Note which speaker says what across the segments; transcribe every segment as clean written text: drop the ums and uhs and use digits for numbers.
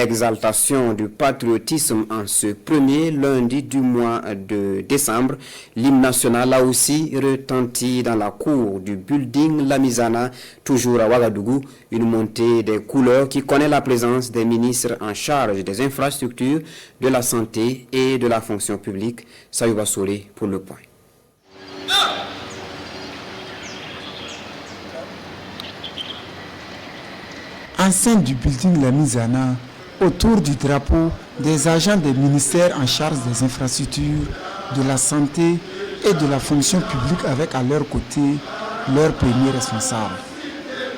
Speaker 1: Exaltation du patriotisme en ce premier lundi du mois de décembre. L'hymne national a aussi retenti dans la cour du building Lamizana, toujours à Ouagadougou, une montée des couleurs qui connaît la présence des ministres en charge des infrastructures, de la santé et de la fonction publique. Sayouba Souré pour le point.
Speaker 2: Enceinte du building Lamizana, autour du drapeau, des agents des ministères en charge des infrastructures, de la santé et de la fonction publique avec à leur côté leurs premiers responsables.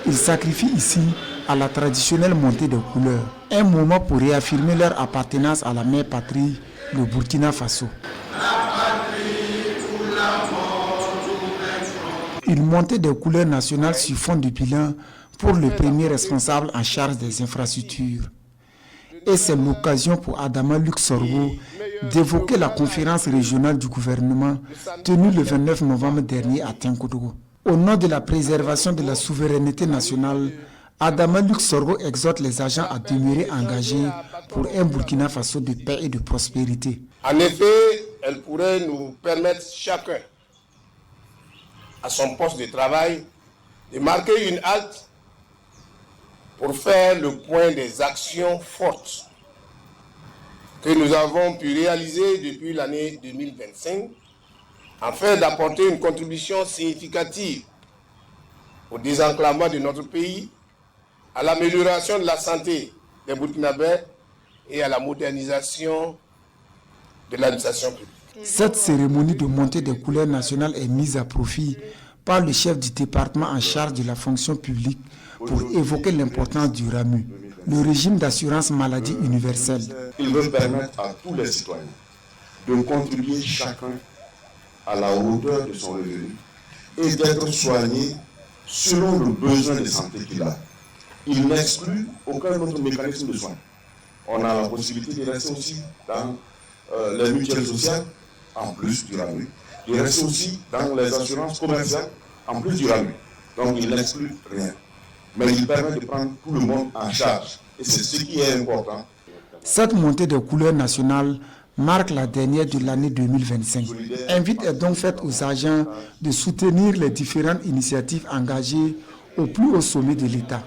Speaker 2: Ils sacrifient ici à la traditionnelle montée des couleurs, un moment pour réaffirmer leur appartenance à la mère patrie, le Burkina Faso. Une montée des couleurs nationales sur fond de bilan pour le premier responsable en charge des infrastructures. Et c'est l'occasion pour Adama Luc Sorgho d'évoquer la conférence régionale du gouvernement tenue le 29 novembre dernier à Tinkodogo. Au nom de la préservation de la souveraineté nationale, Adama Luc Sorgho exhorte les agents à demeurer engagés pour un Burkina Faso de paix et de prospérité.
Speaker 3: En effet, elle pourrait nous permettre chacun, à son poste de travail, de marquer une halte pour faire le point des actions fortes que nous avons pu réaliser depuis l'année 2025 afin d'apporter une contribution significative au désenclavement de notre pays, à l'amélioration de la santé des Burkinabés et à la modernisation de l'administration publique.
Speaker 2: Cette cérémonie de montée des couleurs nationales est mise à profit par le chef du département en charge de la fonction publique pour évoquer l'importance du RAMU, le régime d'assurance maladie universelle.
Speaker 4: Il veut permettre à tous les citoyens de contribuer chacun à la hauteur de son revenu et d'être soigné selon le besoin de santé qu'il a. Il n'exclut aucun autre mécanisme de soins. On a la possibilité de rester aussi dans les mutuelles sociales, en plus du RAMU, de rester aussi dans les assurances commerciales, en plus du RAMU. Donc il n'exclut rien. Mais il permet de prendre tout le monde en charge. Et c'est ce qui est important.
Speaker 2: Cette montée de couleurs nationales marque la dernière de l'année 2025. Invite est donc faite aux agents de soutenir les différentes initiatives engagées au plus haut sommet de l'État.